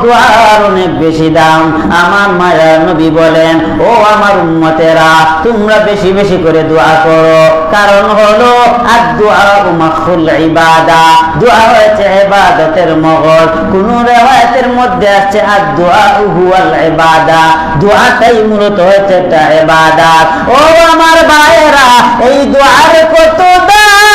দুআর অনেক বেশি দাম। আমার মায়ার নবী বলেন, ও আমার উম্মতেরা, তোমরা বেশি বেশি করে দোয়া করো। কারণ হলো আদ-দুআউ মাখুল ইবাদা, দোয়া হচ্ছে ইবাদতের মগজ। কোন রিওয়ায়াতের মধ্যে আছে আদ-দুআউ হুয়াল ইবাদা, দোয়াটাই মূলত হচ্ছে একটা ইবাদত। ও আমার ভাইয়েরা, এই দোয়ার কত দাম!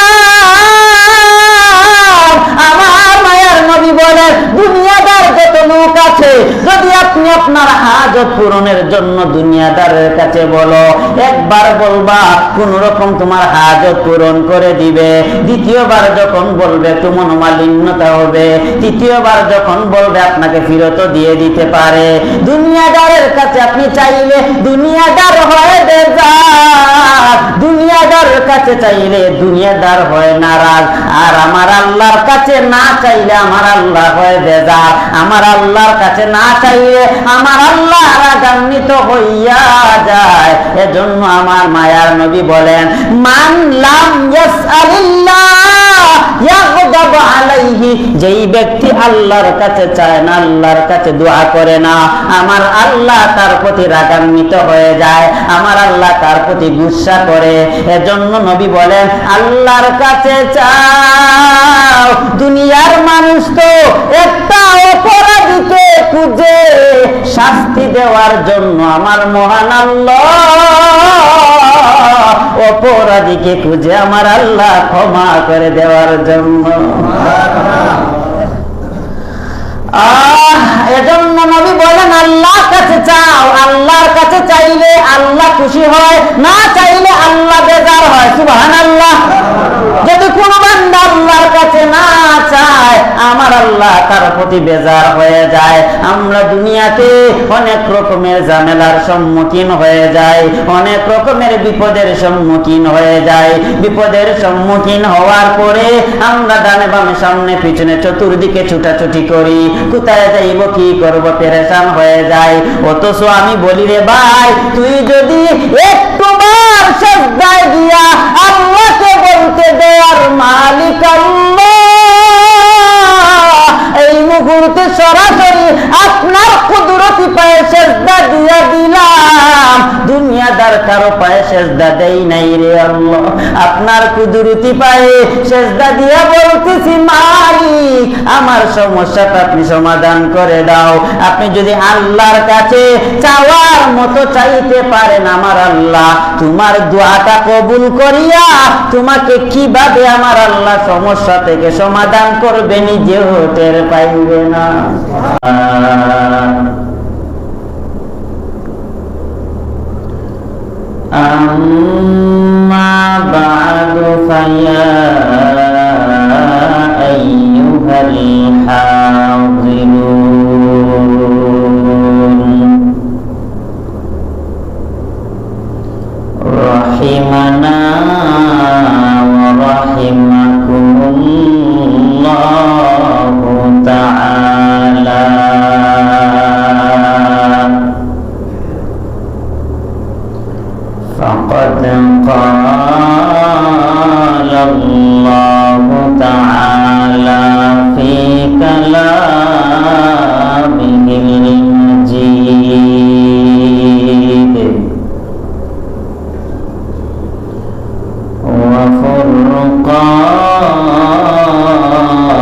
আমার মায়ার নবী বলেন, দুনিয়াদার যত লোক আছে, যদি আপনি আপনার হাজত পূরণের জন্য দুনিয়াদারের কাছে বলো, একবার বলবা কোন রকম তোমার হাজত পূরণ করে দিবে, দ্বিতীয়বার যখন বলবে একটু মনোমালিন্যতা হবে, তৃতীয়বার যখন বলবে আপনাকে ফেরত দিয়ে দিতে পারে। দুনিয়াদারের কাছে আপনি চাইলে দুনিয়াদার হয়ে বেজার, দুনিয়াদারের কাছে চাইলে দুনিয়াদার হয় নারাজ, আর আমার আল্লাহর কাছে না চাইলে আমার আল্লাহ হয় বেজার। আমার আল্লাহর কাছে না চাইলে আমার আল্লাহ রাগান্বিত হইয়া যায়। এজন্য আমার মায়ার নবী বলেন, মান লাম ইয়াসআলিল্লাহ ইয়াগদাব আলাইহি, যেই ব্যক্তি আল্লাহর কাছে চায় না, আল্লাহর কাছে দোয়া করে না, আমার আল্লাহ তার প্রতি রাগান্বিত হয়ে যায়, আমার আল্লাহ তার প্রতি গুসা করে। এজন্য নবী বলেন, আল্লাহর কাছে চাও। দুনিয়ার মানুষ তো একটা অপরাধীকে খুঁজে শাস্তি দেওয়ার জন্য, আমার মহান আল্লাহ অপরাধীকে খুঁজে আমার আল্লাহ ক্ষমা করে দেওয়ার জন্য। এজন্য নবী বলেন, আল্লাহর কাছে চাও। আল্লাহর কাছে চাইলে আল্লাহ খুশি হয়, না চাইলে আল্লাহ বেজার হয়। সুবহানাল্লাহ। যদি কোনো বান্দা আল্লাহর কাছে না চায়, আমার আল্লাহ তার প্রতি বেজার হয়ে যায়। আমরা দুনিয়াতে অনেক রকমের ঝামেলার সম্মুখীন হয়ে যাই, অনেক রকমের বিপদের সম্মুখীন হয়ে যাই। বিপদের সম্মুখীন হওয়ার পরে আমরা ডানে বামে সামনে পিছনে চতুর্দিকে ছুটাছুটি করি, কোথায় যাইব কি করব পেরেশান হয়ে যায়। অথচ আমি বলি, রে ভাই, তুই যদি একটুবার সিজদায় গিয়া আল্লাহকে বলতে দে, আর মালিক আল্লাহ, এই মুহূর্তে সরাসরি আপনার কুদরতি পায়ে সিজদা দিয়া দিলাম, দুনিয়াদার কারো পায়ে সিজদা দেই নাই রে আল্লাহ, আপনার কুদরতি পায়ে সিজদা দিয়া বলতেছি, মালিক আমার সমস্যাটা আপনি সমাধান করে দাও। আপনি যদি আল্লাহর কাছে চাওয়ার মতো চাইতে পারেন, আমার আল্লাহ তোমার দোয়াটা কবুল করিয়া তোমাকে কিভাবে আমার আল্লাহ সমস্যা থেকে সমাধান করবে নিজেও টের পাইবে না। আম্মা বা'দু ফায়া আইয়ুহাল হাযিরুন, রাহিমানা ওয়া রাহিমাকুমুল্লাহু তাআলা। فقد قال الله تعالى في كلامه المجيد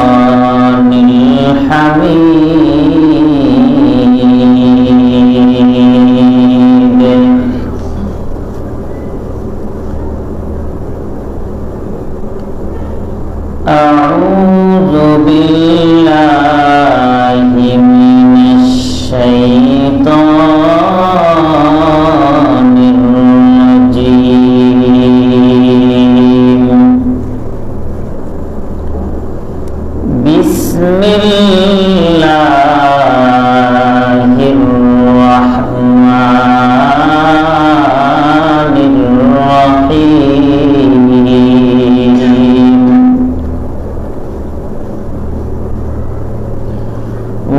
وفرقان الحميد. أعوذ بالله من الشيطان الرجيم. بسم الله الرحمن الرحيم.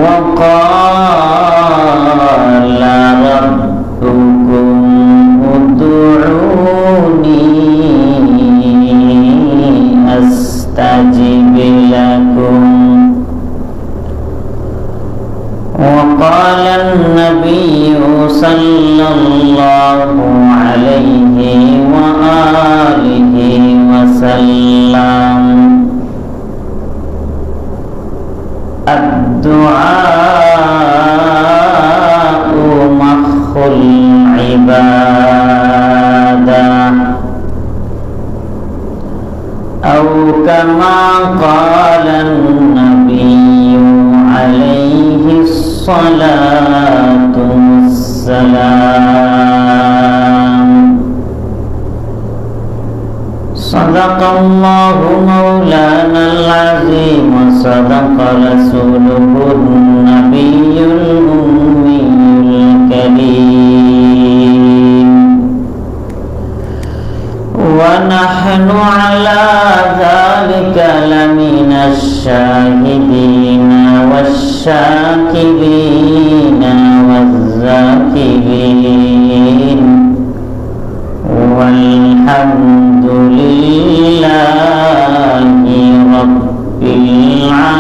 وقال ربكم ادعوني أستجب لكم قال النبي صلى الله عليه وآله وسلم الدعاء مخ العبادة أو كما قال النبي عليه الصلاة والسلام. صدق الله مولانا العظيم وصدق رسوله النبي الأمي الكريم، ونحن على ذلك لمن الشاهدين والشاكرين والذاكرين، والحمد لله رب العالمين.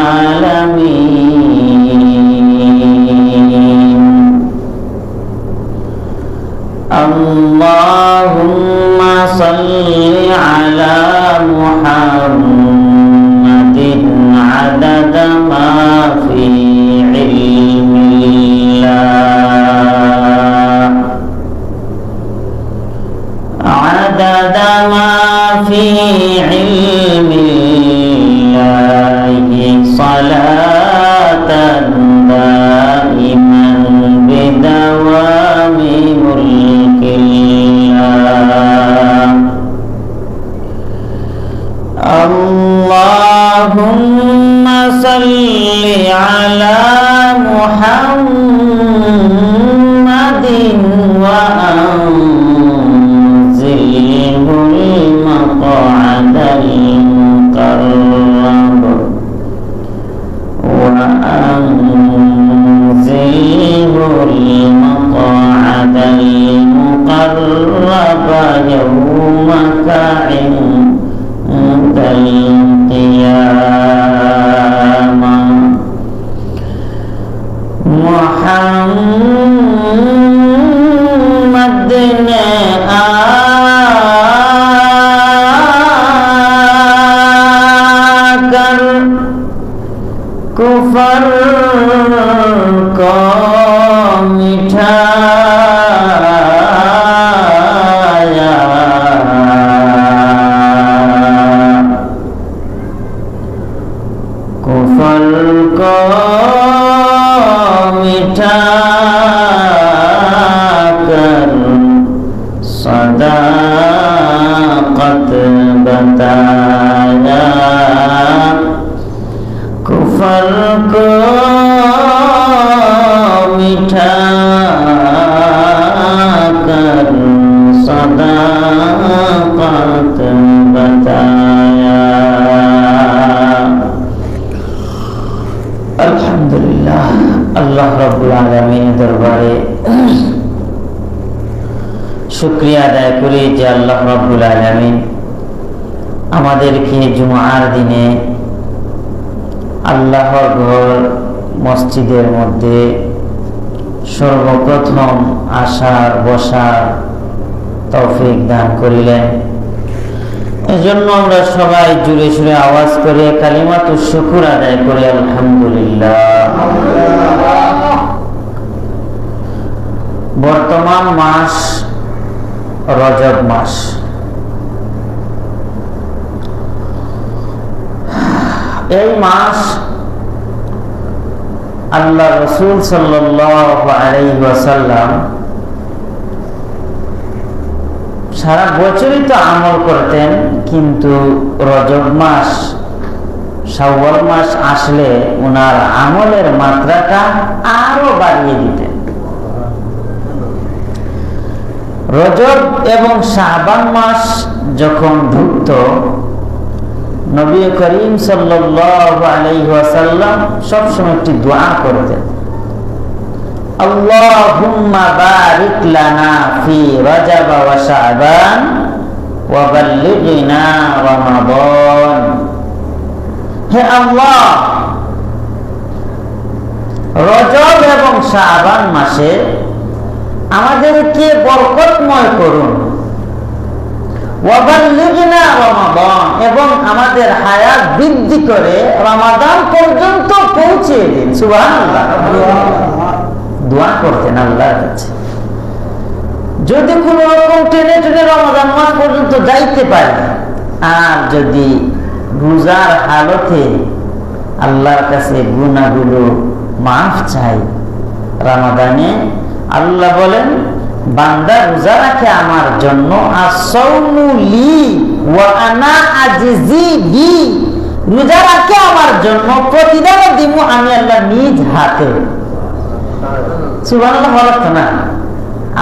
اللهم صل على محمد عدد ما في علم الله، عدد ما في علم الله، صلاة دائما بدوام ملك الله. اللهم صل على محمد وأنزله المقعد المقرب، وأنزله المقعد المقرب يومك عند القيامة. محمد आकर कुफर को मिठाया, कुफर को मिठाकर सदाकत बताया, कुफर को मिठाकर सदाकत बताया। अल्हम्दुलिल्लाह, अल्लाह रब्बुल आलामीन दरबारे শুকরিয়া আদায় করি যে আল্লাহ রব্বুল আলামিন আমাদেরকে জুমার দিনে আল্লাহর ঘর মসজিদের মধ্যে সর্বপ্রথম আসার বসার তৌফিক দান করিলেন। এজন্য আমরা সবাই জুড়ে সুরে আওয়াজ করে কালিমাতুশ শুকর আদায় করি আলহামদুলিল্লাহ। বর্তমান মাস রজব মাস। এই মাস আল্লাহ রাসূল সাল্লাল্লাহু আলাইহি ওয়াসাল্লাম সারা বছরই তো আমল করতেন, কিন্তু রজব মাস শাওয়াল মাস আসলে ওনার আমলের মাত্রাটা আরো বাড়িয়ে দিতেন। রজব এবং শাবান মাস যখন ঢুকত, নবী করিম সাল্লাল্লাহু আলাইহি ওয়াসাল্লাম সবসময় একটি দোয়া করতেন, আল্লাহুম্মা বারিক লানা ফি রজব ওয়া শাবান ওয়া বাল্লিগনা রমাদান। হে আল্লাহ, রজব এবং শাবান মাসে আমাদেরকে বরকতময় করুন, ওয়াবাল্লিগনা রমাদান, এবং আমাদের হায়াত বৃদ্ধি করে রমাদান পর্যন্ত পৌঁছে দিন। সুবহানাল্লাহ, দোয়া করতেন আল্লাহর কাছে। যদি কোন রকম টেনে টেনে রমাদান মাস পর্যন্ত যাইতে পারে, আর যদি রোজার হালতে আল্লাহর কাছে গুনাহগুলো মাফ চাই রমাদানে, আল্লাহ বলেন বান্দা রোজা রাখে আমার জন্য, আসসাউমু লি ওয়া আনা আজিজি বি, রোজা রাখে আমার জন্য, প্রতিদান দিব আমি আল্লাহ নিজ হাতে। সুবহানাল্লাহ বলো তো না,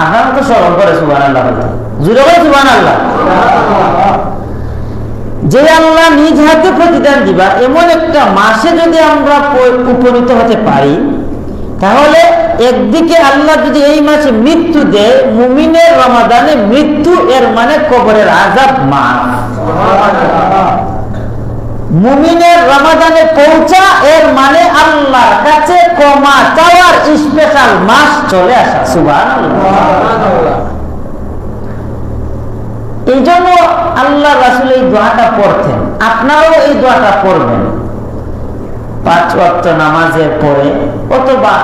আপনারা তো স্মরণ করে সুবহানাল্লাহ বলতে, জুড়ে বলে সুবহানাল্লাহ। যে আল্লাহ নিজ হাতে প্রতিদান দিবা, এমন একটা মাসে যদি আমরা উপনীত হতে পারি, তাহলে একদিকে আল্লাহ যদি এই মাসে মৃত্যু দেয়, মুমিনের রমাদানে মৃত্যু, এর মানে কবরের আযাব মাফ। মুমিনের রমাদানে পৌঁছা, এর মানে আল্লাহর কাছে ক্ষমা চাওয়ার স্পেশাল মাস চলে আসা। সুবহানাল্লাহ। এই জন্য আল্লাহ রাসূল এই দোয়াটা পড়তেন, আপনারাও এই দোয়াটা পড়বেন 5 ওয়াক্ত নামাজের পরে অথবা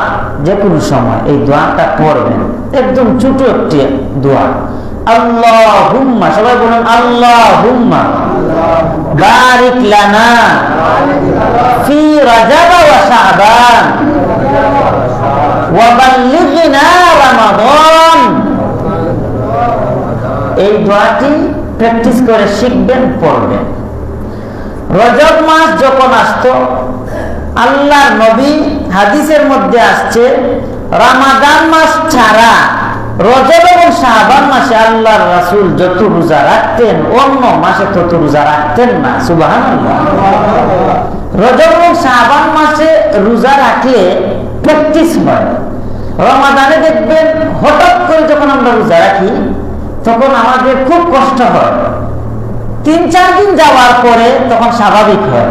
যে কোনো সময় এই দোয়াটা পড়বেন। একদম ছোট একটি দোয়া, আল্লাহুম্মা, সবাই বলুন আল্লাহুম্মা বারিক লানা ফি রাজাব ওয়া শাবান ওয়া বাল্লিগনা রমাদান। এই দোয়াটি প্র্যাকটিস করে শিখবেন, পড়বেন। রজব মাস যখন আসতো, আল্লাহর নবী হাদিসের মধ্যে আসছে রমাদান মাস ছাড়া রজব এবং শাবান মাসে আল্লাহর রাসূল যত রোজা রাখতেন, অন্য মাসে তত রোজা রাখতেন না। সুবহানাল্লাহ। রজব এবং শাবান মাসে রোজা রাখলে প্র্যাকটিস হয়। রমাদানে দেখবেন হঠাৎ করে যখন আমরা রোজা রাখি, তখন আমাদের খুব কষ্ট হয়। 3-4 দিন যাওয়ার পরে তখন স্বাভাবিক হয়।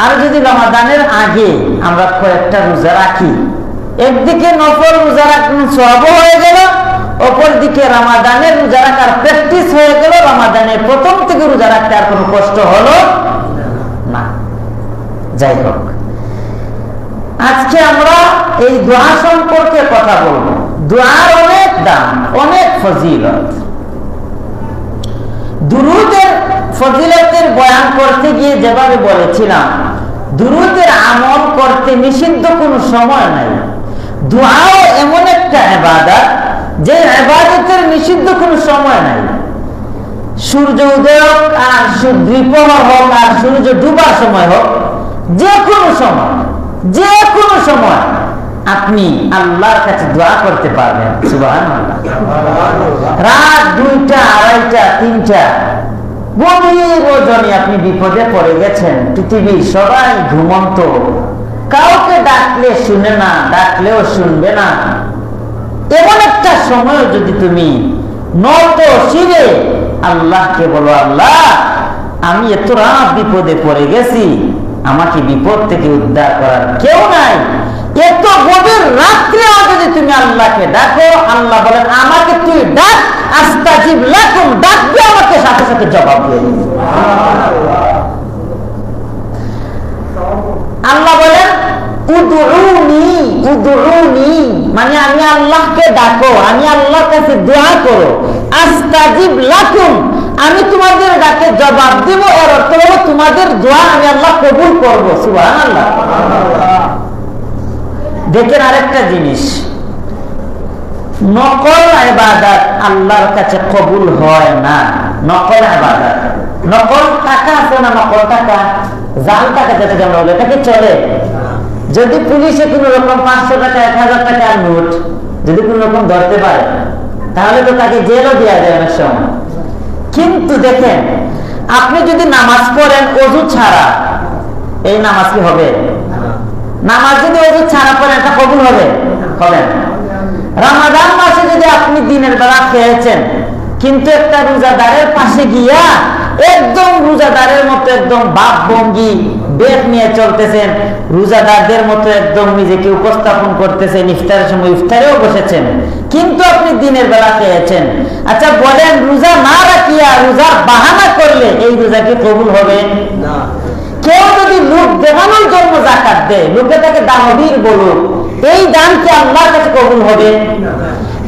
আর যদি রমাদানের আগে আমরা কয়েকটা রোজা রাখি, একদিকে নফল রোজা রাখার সওয়াব হয়ে গেল, অপরদিকে রমাদানের রোজা রাখার প্র্যাকটিস হয়ে গেল, রমাদানের প্রথম থেকে রোজা রাখতে আর কোনো কষ্ট হলো না। যাই হোক, আজকে আমরা এই দোয়া সম্পর্কে কথা বলবো। দোয়ার অনেক দাম, অনেক ফজিলত। দুরূদের ফজিলতের বয়ান করতে গিয়ে যেভাবে বলেছিলাম, দুরূদের আমল করতে নিষিদ্ধ কোনো সময় নাই। দোয়াও এমন একটা ইবাদত, যে ইবাদতের নিষিদ্ধ কোনো সময় নাই। সূর্য উদয় হোক আর দ্বিপ্রহর হোক আর সূর্য ডুবার সময় হোক, যে কোনো সময়, যে কোনো সময় আপনি আল্লাহর কাছে দোয়া করতে পারবেন। সুবহানাল্লাহ। রাত 2টা, 2:30, 3টা, গভীর রজনী আপনি বিপদে পড়ে গেছেন, পৃথিবীর সবাই ঘুমন্ত, কাউকে ডাকলে শুনে না, ডাকলেও শুনবে না, এমন একটা সময় যদি তুমি নত শিরে আল্লাহকে বলো, আল্লাহ আমি এত রাত বিপদে পড়ে গেছি, আমাকে বিপদ থেকে উদ্ধার করার কেউ নাই, এত গভীর রাত্রেও যদি তুমি আল্লাহকে ডাকো, আল্লাহ বলেন আমাকে তুই ডাক, আস্তাজিব লাকুম, ডাকবে আমাকে সাথে সাথে জবাব দিয়ে দিবে। আল্লাহ বলেন উদউনি, উদউনি মানে আমি আল্লাহকে ডাকো, আমি আল্লাহর কাছে দোয়া করো, আস্তাজিব লাকুম আমি তোমাদের ডাকে জবাব দেব, এর অর্থ হলো তোমাদের দোয়া আমি আল্লাহ কবুল করব। সুবহানাল্লাহ। দেখেন আরেকটা জিনিস, নকল ইবাদত আল্লাহর কাছে কবুল হয় না। নকল ইবাদত, নকল টাকা আছে না, নকল টাকা, জাল টাকা যেটা আমরা বলি, এটা কি চলে? যদি পুলিশে কোন রকম 500 টাকা 1000 টাকার নোট যদি কোন রকম ধরতে পারে, তাহলে তো তাকে জেলও দেওয়া যায় অনেক সময়। কিন্তু দেখেন, আপনি যদি নামাজ পড়েন ওযু ছাড়া, এই নামাজ কি হবে? নামাজ যদি ওযু ছাড়া পড়েন, এটা কবুল হবে? হবে না। রমাদান মাসে যদি আপনি দিনের বেলা খেয়েছেন, কিন্তু একটা রোজাদারের পাশে গিয়া একদম রোজাদারের মতো একদম ভাব ভঙ্গি বেগ নিয়ে চলতেছেন, রোজাদারদের মতো একদম নিজেকে উপস্থাপন করতেছেন, ইফতারের সময় ইফতারেও বসেছেন, কিন্তু আপনি দিনের বেলা খেয়েছেন। আচ্ছা বলেন, রোজা না রাখিয়া রোজার বাহানা করলে এই রোজা কি কবুল হবে না? কেউ যদি লোক দেখানোর জন্য যাকাত দেয়, লোকে তাকে দানবীর বলুক, এই দান কি আল্লাহর কাছে কবুল হবে?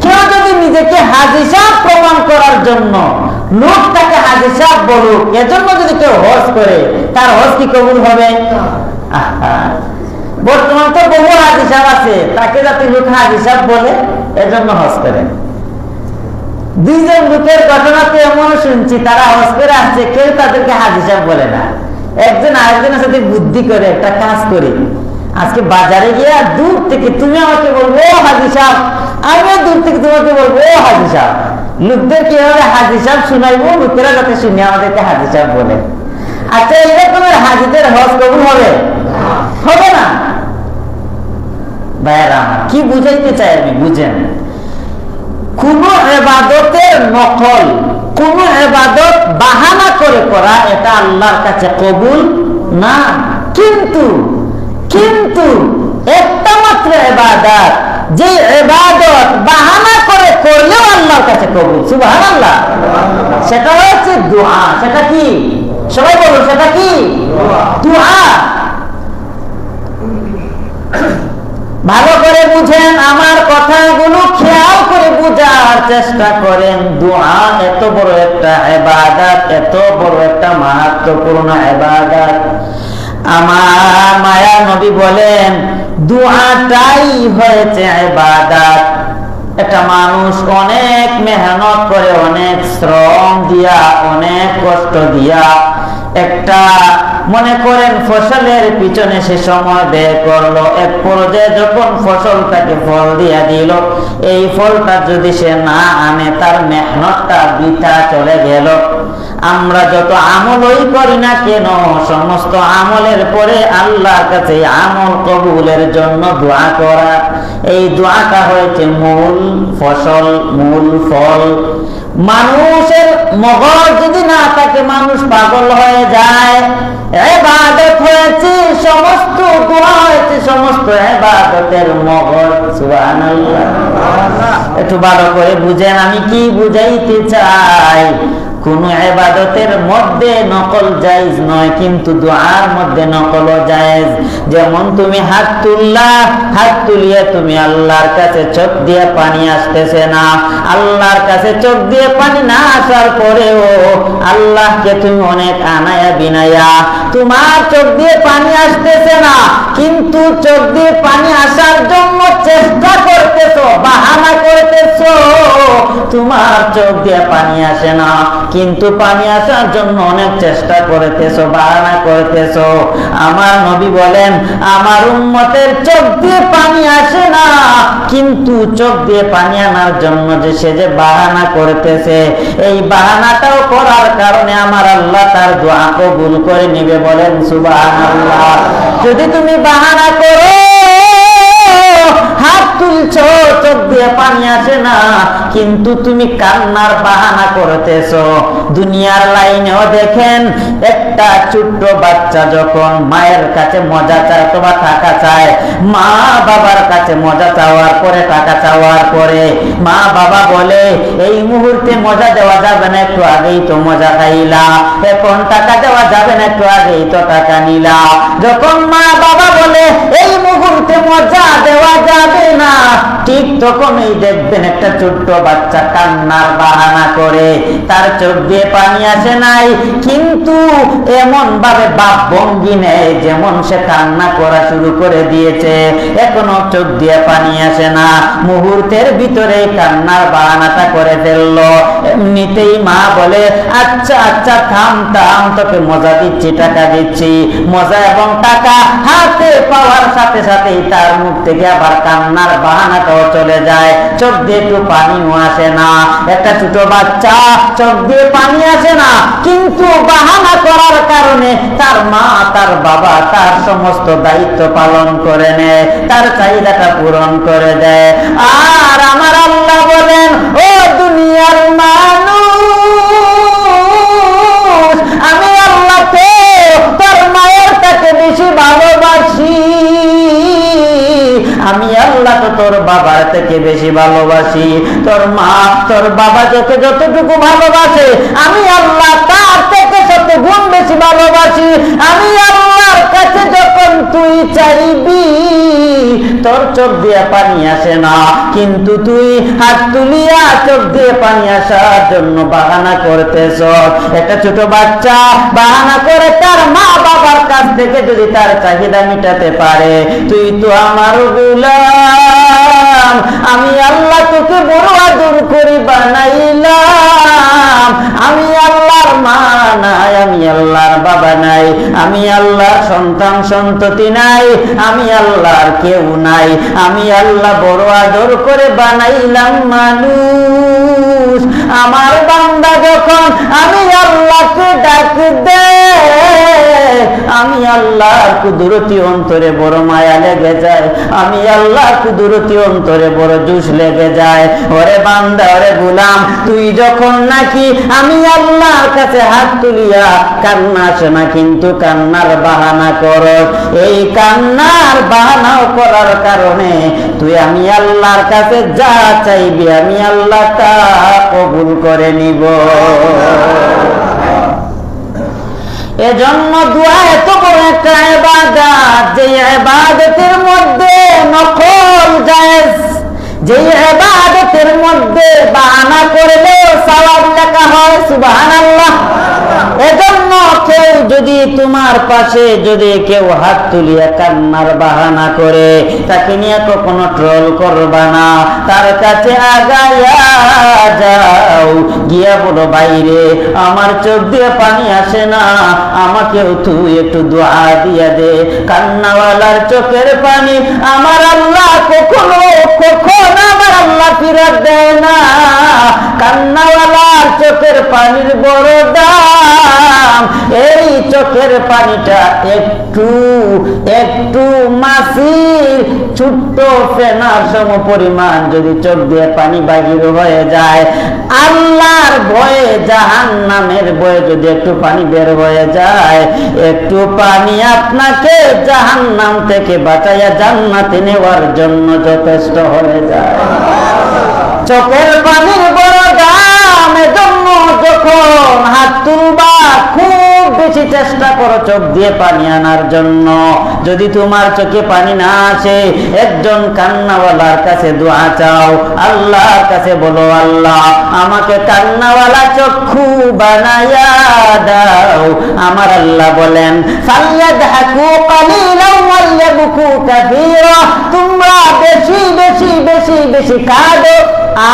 কেউ যদি নিজেকে হাজী সাহেব প্রমাণ করার জন্য লোক তাকে হাজী সাহেব বলুক, এজন্য যদি কেউ হজ করে, তার হজ কি কবুল হবে? বর্তমান তো বহু হাজী সাহেব আছে, তাকে যাতে লোক হাজী সাহেব বলে এজন্য হজ করে। দুইজন লোকের ঘটনাতে এমন শুনছি, তারা হজ করে আসছে, কেউ তাদেরকে হাজী সাহেব বলে না। একজন আরেকজনের সাথে বুদ্ধি করে একটা কাজ করি, আজকে বাজারে গিয়ে দূর থেকে তুমি আমাকে বলবো ও হাজী সাহেব, আমিও দূর থেকে তোমাকে বলবো ও হাজী সাহেব। লোকদের কিভাবে হাজী সাহেব শুনাইবো, লোকেরা যাতে শুনে আমাদেরকে হাজী সাহেব বলে। আচ্ছা এরকমের হাজীদের হজ কবুল হবে? হবে না। ভাইয়েরা কি বুঝাইতে চাই আমি, বুঝেন, কোন ইবাদতের নকল, কোন ইবাদত বাহানা করে করা, এটা আল্লাহর কাছে কবুল না। কিন্তু কিন্তু একটা মাত্র ইবাদত, যে ইবাদত বাহানা করে করলেও আল্লাহর কাছে কবুল, সুবহানাল্লাহ, সেটা হচ্ছে দোয়া। সেটা কি? সবাই বলুন, সেটা কি? দোয়া। ভালো করে বুঝেন, আমার কথাগুলো খেয়াল করে বুঝার চেষ্টা করেন। দোয়া এত বড় একটা ইবাদত, এত বড় একটা মাহাত্ম্যপূর্ণ ইবাদত। আমার মায়া নবী বলেন, দোয়াটাই হয়েছে ইবাদত। একটা মানুষ অনেক মেহনত করে, অনেক শ্রম দিয়া, অনেক কষ্ট দিয়া একটা মনে করেন ফসলের পিছনে সে সময় ব্যয় করলো, এক পর্যায়ে যখন ফসলটাকে ফল দিয়া দিল, এই ফলটা যদি সে না আনে, তার মেহনতটা বৃথা চলে গেল। আমরা যত আমলই করি না কেন, সমস্ত আমলের পরে আল্লাহর কাছে আমল কবুলের জন্য দোয়া করা, এই দোয়াটা হয়েছে মূল ফসল, মূল ফল। মানুষের মগজ যদি না থাকে, মানুষ পাগল হয়ে যায়। ইবাদত হয়েছে সমস্ত, দোয়া হয়েছে সমস্ত ইবাদতের মগজ। সুবহানাল্লাহ। একটু ভালো করে বুঝেন আমি কি বুঝাইতে চাই। কোন ইবাদতের মধ্যে নকল জায়েজ নয়, কিন্তু দুআর মধ্যে নকলও জায়েজ। যেমন তুমি হাত তুললা, হাত তুলিয়ে তুমি আল্লাহর কাছে চোখ দিয়ে পানি আসতেছে না, আল্লাহর কাছে চোখ দিয়ে পানি না আসার পরেও আল্লাহকে তুমি অনেক আনায়া বিনায়া, তোমার চোখ দিয়ে পানি আসতেছে না, কিন্তু চোখ দিয়ে পানি আসার জন্য চেষ্টা করতেছো, বাহানা করতেছো। তোমার চোখ দিয়ে পানি আসে না, কিন্তু পানি আসার জন্য অনেক চেষ্টা করতেছো, বাহানা করতেছো। আমার নবী বলেন, আমার উম্মতের চোখ দিয়ে পানি আসে না, কিন্তু চোখ দিয়ে পানি আনার জন্য যে সে যে বাহানা করতেছে, এই বাহানাটাও করার কারণে আমার আল্লাহ তার দোয়া কবুল করে নিবে। বলেন সুবহানাল্লাহ। যদি তুমি বাহানা করো, হাত তুলছো, চোখ দিয়ে পানি আসে না, কিন্তু তুমি কান্নার বাহানা করতেছো। দুনিয়ার লাইনেও দেখেন, একটা ছোট্ট বাচ্চা যখন মায়ের কাছে মজা চায় অথবা টাকা চায়, মা বাবার কাছে মজা চাওয়ার পরে, টাকা চাওয়ার পরে মা বাবা বলে, এই মুহূর্তে মজা দেওয়া যাবে না, একটু আগেই তো মজা খাইলা, এখন টাকা দেওয়া যাবে না, একটু আগেই তো টাকা নিলা। যখন মা বাবা বলে এই মুহূর্তে মজা দেওয়া যাবে না, ঠিক তখনই দেখবেন একটা ছোট্ট বাচ্চা কান্নার বাহানা করে, তার চোখ দিয়ে পানি আসে নাই, কিন্তু এমন ভাবে বাপ ভঙ্গি নেয় যেমন সে কান্না করা শুরু করে দিয়েছে, এখনো চোখ দিয়ে পানি আসে না, মুহূর্তের ভিতরে কান্নার বাহানাটা করে ফেললো। এমনিতেই মা বলে, আচ্ছা আচ্ছা থাম থাম, তোকে মজা দিচ্ছি, টাকা দিচ্ছি। মজা এবং টাকা হাতে পাওয়ার সাথে সাথেই তার মুখ থেকে আবার কান্নার বাহানাটাও চলে যায়, চোখ দিয়ে একটু পানিও আসে না। একটা ছোট বাচ্চা চোখ দিয়ে পানি আসে না, কিন্তু বাহানা করার কারণে তার মা, তার বাবা তার সমস্ত দায়িত্ব পালন করে নেয়, তার চাহিদাটা পূরণ করে দেয়। আর আমার আল্লাহ বলেন, ও দুনিয়ার মানুষ, আমি আল্লাহ তো তোর মায়ের কাছে তোর বাবার থেকে বেশি ভালোবাসি। তোর মা তোর বাবা যতটুকু ভালোবাসে আমি আল্লাহ তার থেকে 100 গুণ বেশি ভালোবাসি। আমি আল্লাহর কাছে যখন তুই চাইবি তোর চোখ দিয়ে পানি আসে না, কিন্তু তুই হাত তুলিয়া চোখ দিয়ে পানি আসার জন্য বাহানা করতেছ। একটা ছোট বাচ্চা বাহানা করে তার মা বাবার কাছ থেকে যদি তার চাহিদা মিটাতে পারে, তুই তো আমার গোলাম, আমি আল্লাহ তোকে বড় আদর করে বানাইলাম। আমি আল্লাহর মা নাই, আমি আল্লাহর বাবা নাই, আমি আল্লাহর সন্তান সন্ততি নাই, আমি আল্লাহর কেউ নাই, আমি আল্লাহ বড় আদর করে বানাইলাম মানুষ। আমার বান্দা যখন আমি আল্লাহকে ডাক দে, আমি আল্লাহর কুদরতি অন্তরে বড় মায়া লেগে যায়, আমি আল্লাহর কুদরতি অন্তরে বড় জোশ লেগে যায়। ওরে বান্দা, ওরে গোলাম, তুই যখন নাকি আমি আল্লাহর কাছে হাত তুলিয়া কান্না আসে না, কিন্তু কান্নার বাহানা করো, এই কান্নার বাহানাও করার কারণে তুই আমি আল্লাহর কাছে যা চাইবি আমি আল্লাহ তা কবুল করে নিব। এজন্য দোয়া এত বড় একটা ইবাদত, যে ইবাদতের মধ্যে নকল জায়েজ, যে ইবাদতের মধ্যে বাহানা করলেও সওয়াব লেখা হয়। সুবহানাল্লাহ। এজন্য কেউ যদি তোমার পাশে যদি কেউ হাত তুলিয়া কান্নার বাহানা করে, তাকে নিয়ে কখনো ট্রল করবা না, তার কাছে আগায়া যাও, গিয়া বলো বাইরে আমার চোখ দিয়ে পানি আসে না, আমাকেও তুই একটু দোয়া দিয়া দে। কান্নাওয়ালার চোখের পানি আমার আল্লাহ কখনো আমার আল্লাহ ফিরাত দেয় না। কান্নাওয়ালার চোখের পানির বড় দাম। এই চোখের পানিটা একটু একটু মাছির ছোট্ট ফেনার সম পরিমাণ যদি চোখ দিয়ে পানি বাহির হয়ে যায়, আল্লাহর ভয়ে জাহান্নামের ভয়ে যদি একটু পানি বের হয়ে যায়, একটু পানি আপনাকে জাহান্নাম থেকে বাঁচাইয়া জান্নাতে নেওয়ার জন্য যথেষ্ট হয়ে যায়। চোখের পানির বড় দাম। এজন্য যখন হাত তুলবা খুব বেশি চেষ্টা করো চোখ দিয়ে পানি আনার জন্য। যদি তোমার চোখে পানি না আসে, একজন কান্নাওয়ালার কাছে দোয়া চাও, আল্লাহর কাছে বলো, আল্লাহ আমাকে কান্নাওয়ালা চক্ষু বানায়া দাও। আমার আল্লাহ বলেন, ফালইয়াদহাকু কালিলান ওয়া ইয়াবকু কাসীরা, তোমরা বেশি বেশি বেশি বেশি কাঁদো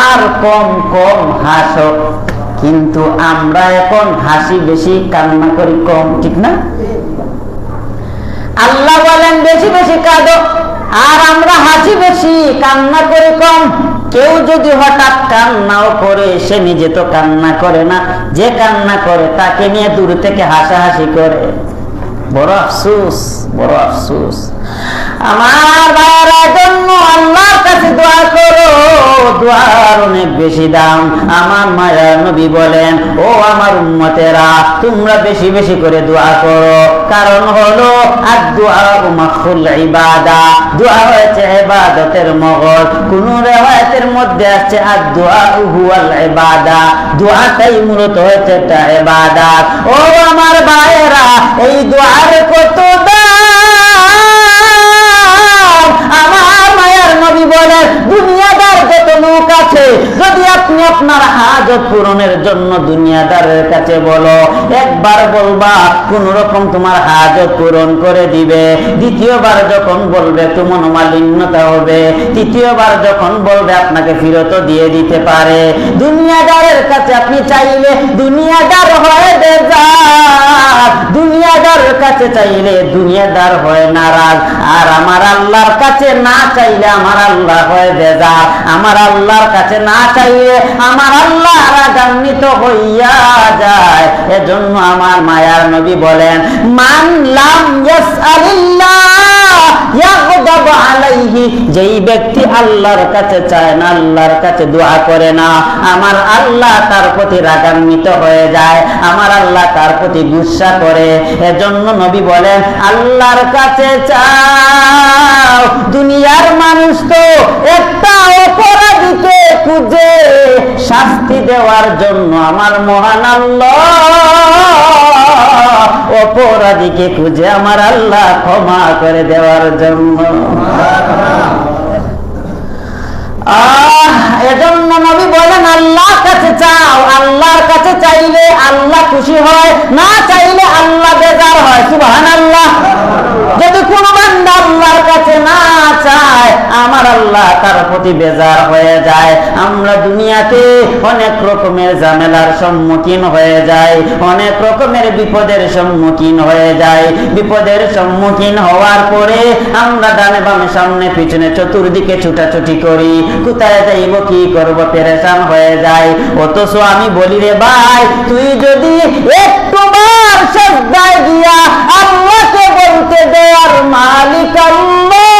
আর কম কম হাসো। কিন্তু আমরা এখন হাসি বেশি, কান্না করি কম, ঠিক না? আল্লাহ বলেন বেশি বেশি কাঁদো, আর আমরা হাসি বেশি, কান্না করি কম। কেউ যদি হঠাৎ কান্নাও করে, সে নিজে তো কান্না করে না, যে কান্না করে তাকে নিয়ে দূর থেকে হাসাহাসি করে। বড় আফসোস, বড় আফসোস। আমার ভাইয়েরা জন্য আল্লাহর কাছে দোয়া করো, দোয়ার অনেক বেশি দাম। আমার মায়ার নবী বলেন, ও আমার উম্মতেরা, তোমরা বেশি বেশি করে দোয়া করো, কারণ হলো আদ-দুআউ মাখফুল ইবাদা, দোয়া হয়েছে ইবাদতের মগজ। কোন রিওয়ায়াতের মধ্যে আছে আদ-দুআউ হুয়াল ইবাদা, দোয়াটাই মূলত হচ্ছে একটা ইবাদত। ও আমার ভাইয়েরা, এই দোয়ার কত আমার মায়ার নবী বলেন, দুনিয়াদার যত লোক আছে, যদি আপনি আপনার হাজত পূরণের জন্য দুনিয়াদারের কাছে বলো, একবার বলবা কোন রকম তোমার হাজত পূরণ করে দিবে, দ্বিতীয়বার যখন বলবে একটু মনোমালিন্যতা হবে, তৃতীয়বার যখন বলবে আপনাকে ফিরত দিয়ে দিতে পারে। দুনিয়াদারের কাছে আপনি চাইলে দুনিয়াদার হয়ে যায়, দুনিয়াদারের কাছে চাইলে দুনিয়াদার হয় নারাজ, আর আমার আল্লাহর কাছে না চাইলে আমার আল্লাহ হয় বেজার। আমার আল্লাহর কাছে না চাইলে আমার আল্লাহ রাগান্বিত হইয়া যায়। এজন্য আমার মায়ার নবী বলেন, মান লাম ইয়াসআলিল্লাহ ইয়াগদাব আলাইহি, যেই ব্যক্তি আল্লাহর কাছে চায় না, আল্লাহর কাছে দোয়া করে না, আমার আল্লাহ তার প্রতি রাগান্বিত হয়ে যায়, আমার আল্লাহ তার প্রতি গুসা করে। এজন্য নবী বলেন, আল্লাহর কাছে চাও। দুনিয়ার মানুষ তো এক দেওয়ার জন্য আমার মহান আল্লাহ অপরাধীকে খুঁজে আমার আল্লাহ ক্ষমা করে দেওয়ার জন্য। এজন্য নবী বলেন আল্লাহর কাছে চাও, আল্লাহর কাছে চাইলে আল্লাহ খুশি হয়, না চাইলে আল্লাহ বেজার হয়। সুবহানাল্লাহ। যদি কোনো বান্দা আল্লাহর কাছে না চায় আমার আল্লাহ তার প্রতি বেজার হয়ে যায়। আমরা দুনিয়াতে অনেক রকমের ঝামেলার সম্মুখীন হয়ে যাই, অনেক রকমের বিপদের সম্মুখীন হয়ে যাই। বিপদের সম্মুখীন হওয়ার পরে আমরা ডানে বামে সামনে পিছনে চতুর্দিকে ছুটাছুটি করি, কোথায় যাইব কি করব পেরেশান হয়ে যায়। অথচ আমি বলি রে ভাই, তুই যদি একটুবার সিজদায় গিয়া আল্লাহকে বলতে দেওয়ার মালিক আল্লাহ,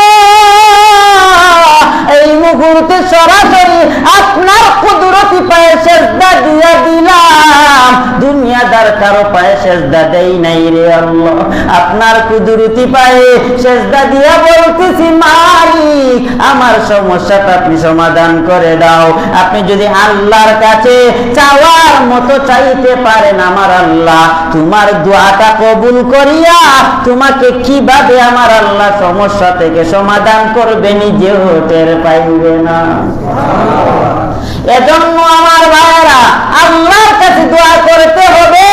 এই মুহূর্তে সরাসরি আপনার কুদরতি পায়ে সিজদা দিয়া দিলাম, দুনিয়াদার কারো পায়ে সিজদা দেই নাই রে আল্লাহ, আপনার কুদরতি পায়ে সিজদা দিয়া বলতেছি মালিক আমার সমস্যাটা আপনি সমাধান করে দাও। আপনি যদি আল্লাহর কাছে চাওয়ার মতো চাইতে পারেন আমার আল্লাহ তোমার দোয়াটা কবুল করিয়া তোমাকে কিভাবে আমার আল্লাহ সমস্যা থেকে সমাধান করবে নিজেও টের পাইবে না। এজন্য আমার ভাইরা আল্লাহর কাছে দোয়া করতে হবে,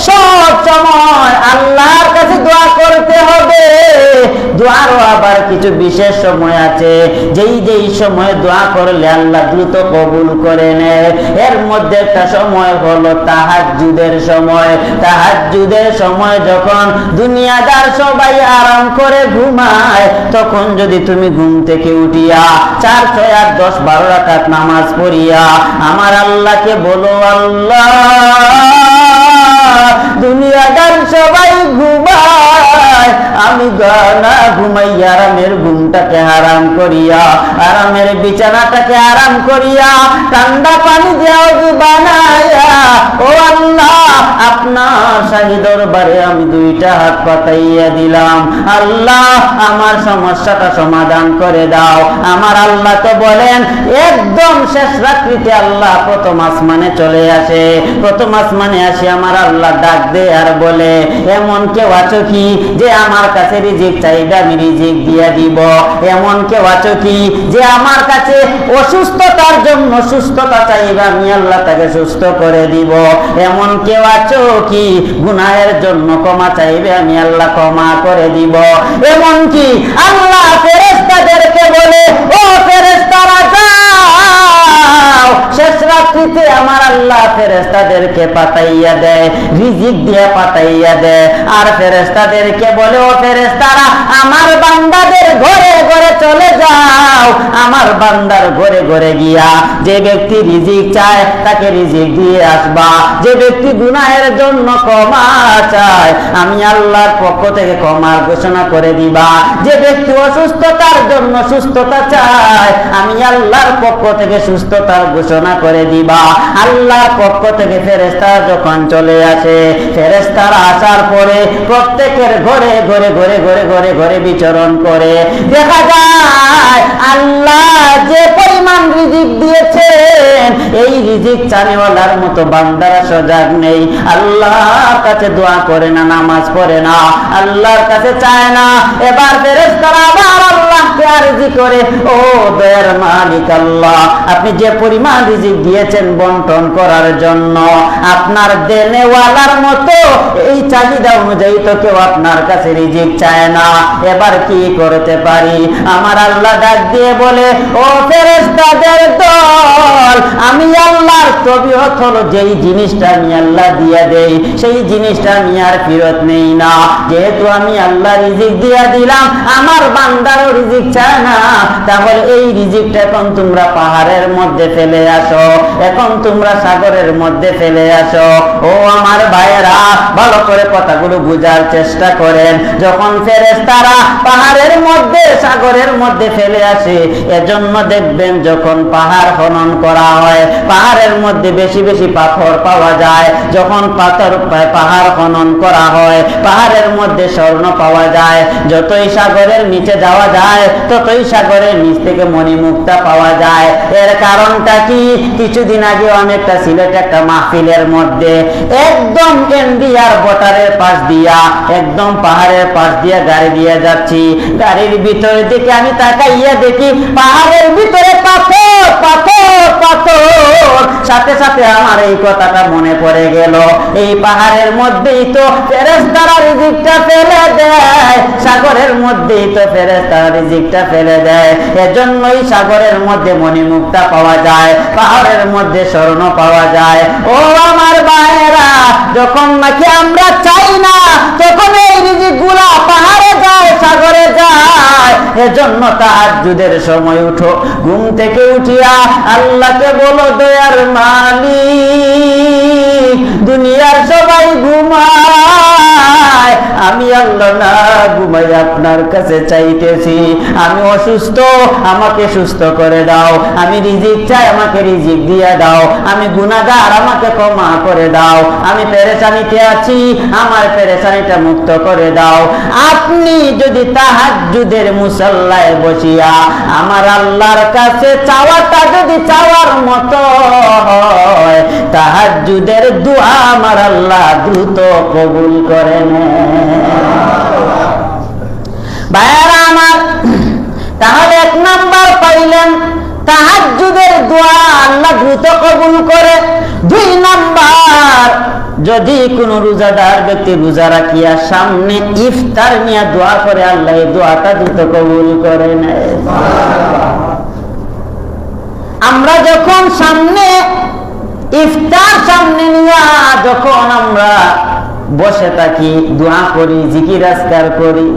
সব সময় আল্লাহর কাছে দোয়া করতে হবে। দোয়ারও আবার কিছু বিশেষ সময় আছে, যেই সময় দোয়া করলে আল্লাহ দ্রুত কবুল করে নেয়। এর মধ্যে একটা সময় হলো তাহাজ্জুদের সময়। তাহাজ্জুদের সময় যখন দুনিয়াদার সবাই আরাম করে ঘুমায়, তখন যদি তুমি ঘুম থেকে উঠিয়া 4, 6, 8, 10, 12 রাকাত নামাজ পড়িয়া আমার আল্লাহকে বলো আল্লাহ দুনিয়াদার সবাই ঘুমায়, আমি না ঘুমাইয়া আরামের ঘুমটাকে হারাম করিয়া, আরামের বিছানাটাকে আরাম করিয়া ঠান্ডা পানি দেওয়া বানাইয়া ও আল্লাহ আপনার শাহী দরবারে আমি 2টা হাত পাতাইয়া দিলাম, আল্লাহ আমার সমস্যাটা সমাধান করে দাও। আমার আল্লাহ তো বলেন একদম শেষ রাত্রিতে আল্লাহ প্রথম আসমানে চলে আসে। প্রথম আসমানে আসে আমার আল্লাহ ডাক দে আর বলে এমন কেউ আছো কি যে আমার কাছে রিজিক চাইবে আমি রিজিক দিয়া দিব? এমন কেউ আছো কি যে আমার কাছে অসুস্থতার জন্য সুস্থতা চাইবে আমি আল্লাহ তাকে সুস্থ করে দিব? এমন কেউ আছো কি গুনাহের জন্য ক্ষমা চাইবে আমি আল্লাহ ক্ষমা করে দিব? এমন কি আল্লাহ ফেরেশতাদেরকে বলে ও ফেরেশতারা যাও, শেষ রাত্রিতে আমার আল্লাহ ফেরেশতাদেরকে পাঠাইয়া দেয়, রিজিক দিয়ে পাঠাইয়া দেয়। আর ফেরেশতাদেরকে বলে ও ফেরেশতারা আমার বান্দাদের ঘরে ঘরে চলে যাও, আমার বান্দার ঘরে ঘরে গিয়া যে ব্যক্তি রিজিক চায় তাকে রিজিক দিয়ে আসবা, যে ব্যক্তি গুনাহের জন্য ক্ষমা চায় আমি আল্লাহর পক্ষ থেকে ক্ষমার ঘোষণা করে দিবা, যে ব্যক্তি অসুস্থতার জন্য সুস্থতা চায় আমি আল্লাহর পক্ষ থেকে সুস্থতার ঘোষণা করে দিবা। আল্লাহর পক্ষ থেকে ফেরেশতারা যখন চলে আসে, ফেরেশতারা আসার পরে প্রত্যেকের ঘরে ঘরে ঘরে ঘরে ঘরে ঘরে বিচরণ করে, দেখা যায় আল্লাহ যে পরিমাণ রিজিক দিয়েছেন এই রিজিক চানেওয়ালার মতো বান্দারা সজাগ নেই। আল্লাহর কাছে দোয়া করে না, নামাজ পড়ে না, আল্লাহর কাছে চায় না। এবার ফেরেশতারা আবার আল্লাহকে আরজি করে ও দয়ার মালিক আল্লাহ আপনি যে পরিমাণ রিজিক দিয়েছেন বন্টন করার জন্য আপনার দেনেওয়ালার মতো এই চাহিদা অনুযায়ী তো কেউ আপনার কাছে রিজিক চায় না, এবার কি করতে পারি? আমার আল্লাহ ডাক দিয়ে বলে ও ফেরেশতাদের দল আমি আল্লাহর তবিয়ত হলো যেই জিনিসটা আমি আল্লাহ দিয়া দেই সেই জিনিসটা আমি আর ফেরত নেই না। যেহেতু আমি আল্লাহ রিজিক দিয়া দিলাম আমার বান্দারও রিজিক চায় না, তাহলে এই রিজিকটা এখন তোমরা পাহাড়ের মধ্যে ফেলে আসো, এখন তোমরা সাগরের মধ্যে ফেলে আসো। ও আমার ভাইয়েরা ভালো করে কথাগুলো বুঝার চেষ্টা করেন। যখন ফেরেশতারা পাহাড়ের মধ্যে সাগরের মধ্যে ফেলে আসে, এজন্য দেখবেন যখন পাহাড় খনন করা হয় পাহাড়ের মধ্যে বেশি বেশি পাথর পাওয়া যায়, যখন পাহাড় খনন করা হয় পাহাড়ের মধ্যে স্বর্ণ পাওয়া যায়। যতই সাগরের নিচে যাওয়া যায় ততই সাগর সাগরের নিচ থেকে মণিমুক্তা পাওয়া যায়। এর কারণটা কি? কিছুদিন আগে অনেকটা সিলেট একটা মাহফিলের মধ্যে একদম ইন্ডিয়ার বর্ডারের পাশ দিয়া, একদম পাহাড়ের পাশ দিয়া গাড়ি দিয়ে যাচ্ছি। গাড়ির ভিতরের দিকে আমি তাকাইয়া দেখি পাহাড়ের ভিতরে পাথর পাথর পাথর। সাথে সাথে আমার এই কথাটা মনে পড়ে গেল, এই পাহাড়ের মধ্যেই তো ফেরেশতারা রিজিকটা ফেলে দেয়, সাগরের মধ্যেই তো ফেরেশতারা রিজিকটা ফেলে দেয়। এজন্যই সাগরের মধ্যে মণিমুক্তা পাওয়া যায়, পাহাড়ের মধ্যে স্বর্ণ পাওয়া যায়। ও আমার ভাইয়েরা, যখন নাকি আমরা চাই না তখন এই রিজিকগুলা পাহাড়ে যায়, সাগরে যায়। এজন্য তাহাজ্জুদের সময় উঠো, ঘুম থেকে উঠিয়া আল্লাহকে বলো, দয়ার মালিক, দুনিয়ার সবাই ঘুমায়, আমি আল্লাহ না ঘুমাই আপনার কাছে চাইতেছি। আমি অসুস্থ, আমাকে সুস্থ করে দাও। আমি রিজিক চাই, আমাকে রিজিক দিয়ে দাও। আমি গুনাহগার, আমাকে ক্ষমা করে দাও। আমি পেরেশানিতে আছি, আমার পেরেশানিটা মুক্ত করে দাও। আপনি যদি তাহাজ্জুদের মুসাল্লায় বসিয়া আমার আল্লাহর কাছে চাওয়াটা যদি চাওয়ার মতো হয়, তাহাজ্জুদের দোয়া আমার আল্লাহ দ্রুত কবুল করে নেন। ভাইরা আমার, তাহলে এক নাম্বার পাইলেন, তাহাজ্জুদের দোয়া আল্লাহ দ্রুত কবুল করে। দুই নাম্বার, যদি কোন রোজাদার ব্যক্তি রোজা রাখিয়া সামনে ইফতার নিয়ে দোয়া করে, আল্লাহ এই দোয়াটা দ্রুত কবুল করে নেয়। আমরা যখন সামনে ইফতার সামনে নিয়ে যখন আমরা বসে থাকি, দোয়া করি, জিকির আজকার করি,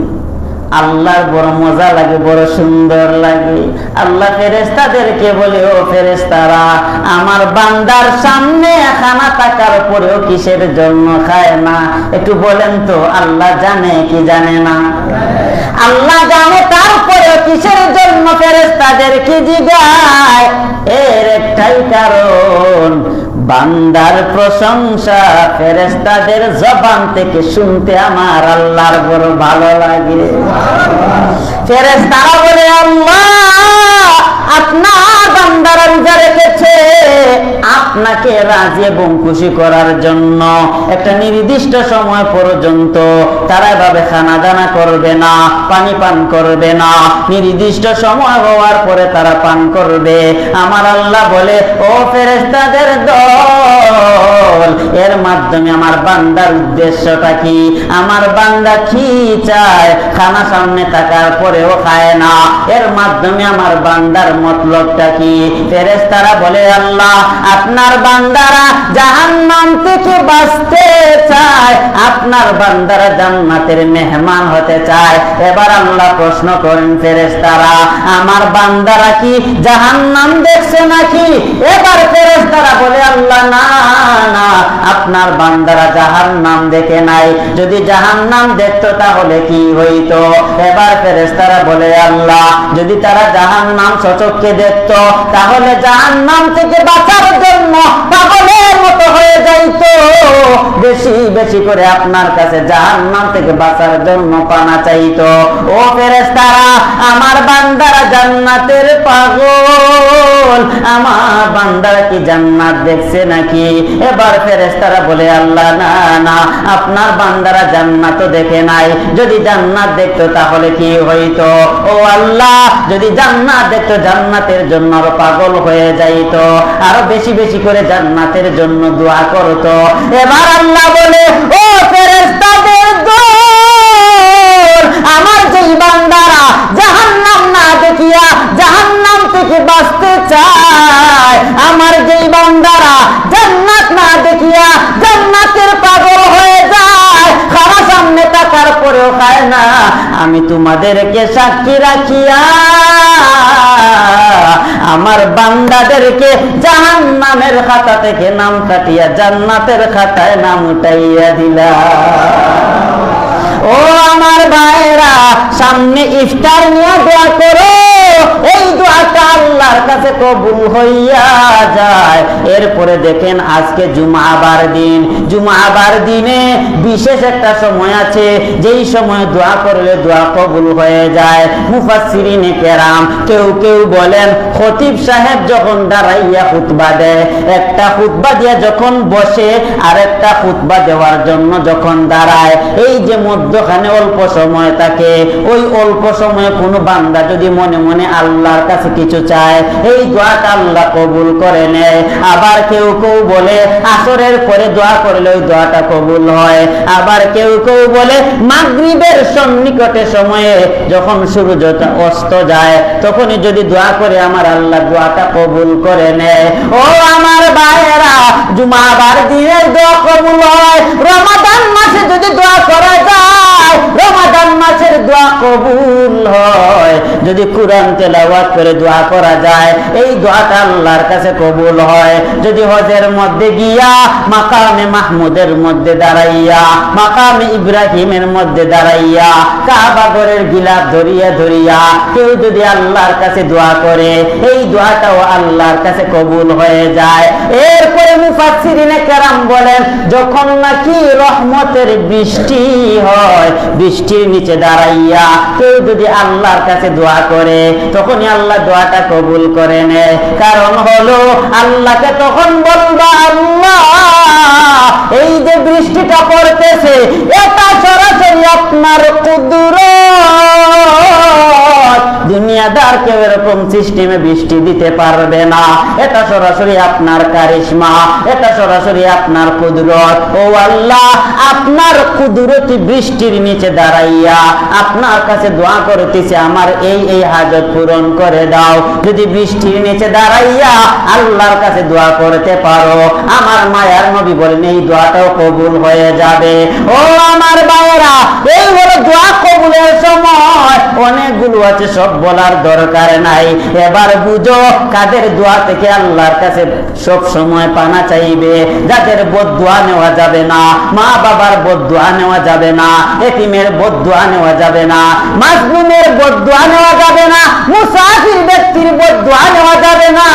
আল্লাহর বড় মজা লাগে, বড় সুন্দর লাগে। আল্লাহ ফেরেশতাদেরকে বলে, ও ফেরেশতারা, আমার বান্দার সামনে খানা থাকার পরেও কিসের জন্য খায় না? একটু বলেন তো, আল্লাহ জানে কি জানে না? আল্লাহ জানে, তারপরেও কিসের জন্য ফেরেশতাদেরকে জিগায়? এর একটাই কারণ, বান্দার প্রশংসা ফেরেশতাদের জবান থেকে শুনতে আমার আল্লাহর বড় ভালো লাগে। ফেরেশতারা বলে, আল্লাহ আপনার বান্দারা রোজা রেখেছে আপনাকে রাজি এবং খুশি করার জন্য। একটা নির্দিষ্ট সময় পর্যন্ত তারা এভাবে খানা দানা করবে না, পানি পান করবে না। নির্দিষ্ট সময় হওয়ার পরে তারা পান করবে। আমার আল্লাহ বলে, ও ফেরেশতাদের দল, এর মাধ্যমে আমার বান্দার উদ্দেশ্যটা কি? আমার বান্দা কি চায়? খানা সামনে থাকার পরেও খায় না। এর মাধ্যমে আমার বান্দার মতলবটা কি? ফেরেশতারা বলে, আল্লাহ আপনার বান্দারা জাহান্নাম থেকে বাঁচতে চায়, আপনার বান্দারা জান্নাতের মেহমান হতে চায়। এবার আল্লাহ প্রশ্ন করেন, ফেরেশতারা আমার বান্দারা কি জাহান্নাম দেখছে নাকি? এবার ফেরেশতারা বলে, আল্লাহ না না, আপনার বান্দারা জাহান্নাম দেখে নাই। যদি জাহান্নাম দেখতো তাহলে কি হইতো? এবার ফেরেশতারা বলে, আল্লাহ যদি তারা জাহান্নাম সচক্ষে দেখতো তাহলে জাহান্নাম থেকে বাঁচার জন্য পাগলের মতো হয়ে যাইতো, বেশি বেশি করে আপনার কাছে জাহান্নাম থেকে বাঁচার জন্য পানা চাইতো। ও ফেরেশতারা, আমার বান্দারা জান্নাতের পাগল, আমার বান্দারা কি জান্নাত দেখছে নাকি? এবার ফেরেশতারা বলে, আল্লাহ না না, আপনার বান্দারা জান্নাত দেখে নাই। যদি জান্নাত দেখতো তাহলে কি হইতো? ও আল্লাহ, যদি জান্নাত দেখতো জান্নাতের জন্য আরো পাগল হয়ে যাইতো, আরো বেশি বেশি করে জান্নাতের জন্য দোয়া করতো। এবার আল্লাহ বলে, ও ফেরেশতাদের দল, আমার যেই বান্দারা জাহান্নাম না দেখিয়া জাহান্নাম থেকে বাঁচতে চায়, আমার যেই বান্দারা জান্নাত না দেখিয়া জান্নাতের পাগল হয়ে যায়, খাওয়া সামনে থাকার পরেও খায় না, আমি তোমাদেরকে সাক্ষী রাখিয়া আমার বান্দাদেরকে জাহান্নামের খাতা থেকে নাম কাটিয়া জান্নাতের খাতায় নাম উঠাইয়া দিলাম। ও আমার ভাইরা, সামনে ইফতার নিয়ে দোয়া করো, এই দোয়াটা আল্লাহর কাছে কবুল হইয়া যায়। এরপরে দেখেন আজকে জুমাবার দিন, জুমাবার দিনে বিশেষ একটা সময় আছে যেই সময় দোয়া করলে দোয়া কবুল হয়ে যায়। মুফাসসিরিনে কেরাম কেউ কেউ বলেন খতিব সাহেব যখন দাঁড়াইয়া খুতবা দেয়, একটা খুতবা দিয়ে যখন বসে আর একটা খুতবা দেওয়ার জন্য যখন দাঁড়ায়, এই যে মধ্যখানে অল্প সময় থাকে, ওই অল্প সময়ে কোনো বান্দা যদি মনে মনে আল্লাহর কাছে কিছু চায়, এই দোয়াটা আল্লাহ কবুল করে নেয়। আবার কেউ কেউ বলে আসরের পরে দোয়া করলে ওই দোয়াটা কবুল হয়। আবার কেউ কেউ বলে মাগরিবের সন্নিকটে সময়ে যখন সূর্যটা অস্ত যায় তখনই যদি দোয়া করে আমার আল্লাহ দোয়াটা কবুল করে নেয়। ও আমার ভাইয়েরা, জুমাবার দিনের দোয়া কবুল হয়। রমাদান মাসে যদি দোয়া করা যায়, রমাদান মাসের দোয়া কবুল হয়। যদি কোরআন তেলাওয়াত করে দোয়া করা যায়, এই দোয়াটা আল্লাহর কাছে কবুল হয়। যদি হজের মধ্যে গিয়া মাকামে মাহমুদের মধ্যে দাঁড়াইয়া, মাকামে ইব্রাহিমের মধ্যে দাঁড়াইয়া কাবা ঘরের গিলাফ ধরিয়া ধরিয়া কেউ যদি আল্লাহর কাছে দোয়া করে, এই দোয়াটাও আল্লাহর কাছে কবুল হয়ে যায়। এরপরে মুফাসসিরিনে কেরাম বলেন যখন নাকি রহমতের বৃষ্টি হয়, বৃষ্টির নিচে দাঁড়াইয়া কেউ যদি আল্লাহর কাছে দোয়া করে, তখনই আল্লাহ দোয়াটা কবুল করে নেয়। কারণ হলো আল্লাহকে তখন বলবা আল্লাহ এই যে বৃষ্টিটা পড়তেছে এটা সরাসরি আপনার কুদরত, দুনিয়াদার কেউ এরকম সিস্টেমে বৃষ্টি দিতে পারবে না, এটা সরাসরি আপনার কারিশমা, এটা সরাসরি আপনার কুদরত। ও আল্লাহ, আপনার কুদরতি বৃষ্টির নিচে দাঁড়াইয়া আপনার কাছে দোয়া করতেছি আমার এই এই হাজত পূরণ করে দাও। যদি বৃষ্টির নিচে দাঁড়াইয়া আল্লাহর কাছে দোয়া করতে পারো, আমার মায়ার নবী বলেন এই দোয়াটাও কবুল হয়ে যাবে। ও আমার ভাইয়েরা, এই হলো দোয়া কবুলের সময়। অনেকগুলো আছে, সব বলার দরকার নাই। এবার বুঝো কাদের দোয়া থেকে আল্লাহর কাছে সব সময় পানা চাইবে। যাদের বদদোয়া নেওয়া যাবে না, মা বাবার বদদোয়া নেওয়া যাবে না, এতিমের বদদোয়া নেওয়া যাবে না, মাজলুমের বদদোয়া নেওয়া যাবে না, মুসাফির ব্যক্তির বদদোয়া নেওয়া যাবে না,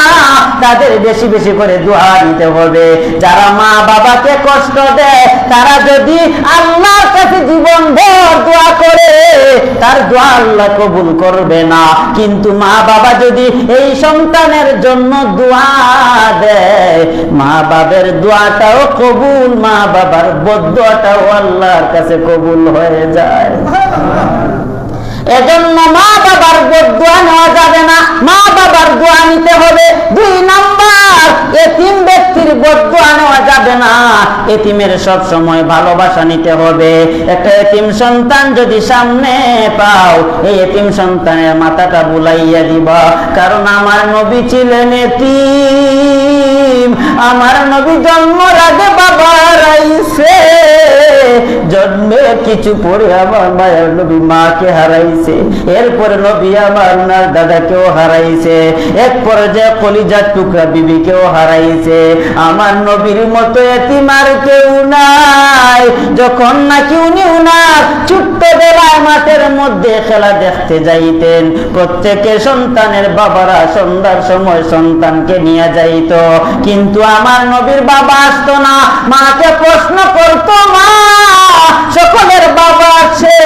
তাদের বেশি বেশি করে দোয়া নিতে হবে। যারা মা বাবাকে কষ্ট দেয় তারা যদি আল্লাহর কাছে জীবন ভর দোয়া করে, তার দোয়া আল্লাহ কবুল করবে না। কিন্তু মা বাবা যদি এই সন্তানের জন্য দোয়া দেয়, মা বাবার দোয়াটাও কবুল, মা বাবার বদদোয়াটাও আল্লাহর কাছে কবুল হয়ে যায়। এজন্য মা বাবার বদদোয়া নেওয়া যাবে না, মা বাবার দোয়া নিতে হবে। 2 নাম্বার, এতিম ব্যক্তির বদদোয়া নেওয়া যাবে না, এতিমের সব সময় ভালোবাসা নিতে হবে। একটা এতিম সন্তান যদি সামনে পাও, এই এতিম সন্তানের মাথাটা বুলাইয়া দিবা। কারণ আমার নবী ছিলেন এতিম, আমার নবী জন্মের আগে বাবা হারাইছে, জন্মে কিছু পরে আমার মায়ের নবী মাকে হারাইছে, এরপরে নবী আমার নার দাদাকেও হারাইছে, এক পর্যায়ে কলিজার টুকরা বিবিকেও হারাইছে। আমার নবীর মতো এতিম আর কেউ নাই। যখন নাকি উনি উনার ছোট্ট বেলায় মাঠের মধ্যে খেলা দেখতে যাইতেন, প্রত্যেকে সন্তানের বাবারা সন্ধ্যার সময় সন্তানকে নিয়ে যাইত, কিন্তু আমার নবীর বাবা আসতো না। মাকে প্রশ্ন করতো, মা সকলের বাবা আছে,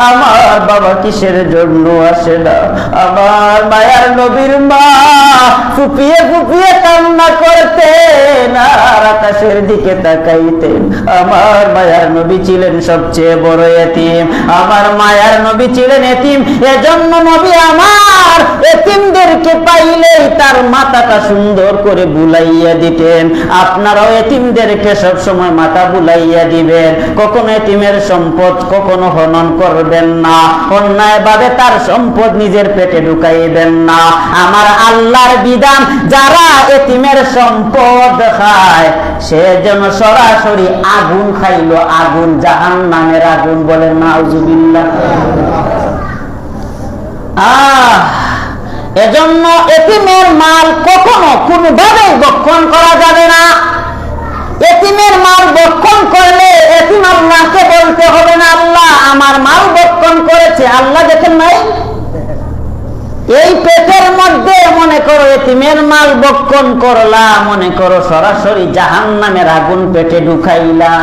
আমার বাবা কিসের জন্য আসে না? আমার মায়ার নবীর মা ফুপিয়ে ফুপিয়ে কান্না করতেন আর আকাশের দিকে তাকাইতেন। আমার মায়ার নবী ছিলেন সবচেয়ে বড় এতিম, আমার মায়ার নবী ছিলেন এতিম। এজন্য নবী আমার এতিমদেরকে পাইলেই তার মাথাটা সুন্দর করে বুলাইয়া দিতেন। আপনারাও এতিমদেরকে সব সময় মাথা বুলাইয়া দিবেন। কখনো এতিমের সম্পদ কখনো হনন করবেন না, অন্যায় ভাবে তার সম্পদ নিজের পেটে ঢুকাইবেন না। আমার আল্লাহর বিধান, যারা এতিমের সম্পদ খায় সে যেন সরাসরি আগুন খাইলো, আগুন, জাহান্নামের আগুন। বলেন নাউজুবিল্লাহ। এজন্য এতিমের মাল কখনো কোনোভাবে ভক্ষণ করা যাবে না। এতিমের মাল ভক্ষণ করলে এতিম আল্লাহকে বলতে হবে না আল্লাহ আমার মাল ভক্ষণ করেছে। আল্লাহ দেখেন নাই, এই পেটের মধ্যে এমন করো এতিমের মাল বক্ষণ করলা, মনে করো সরাসরি জাহান্নামের আগুন পেটে ঢুকাইলা।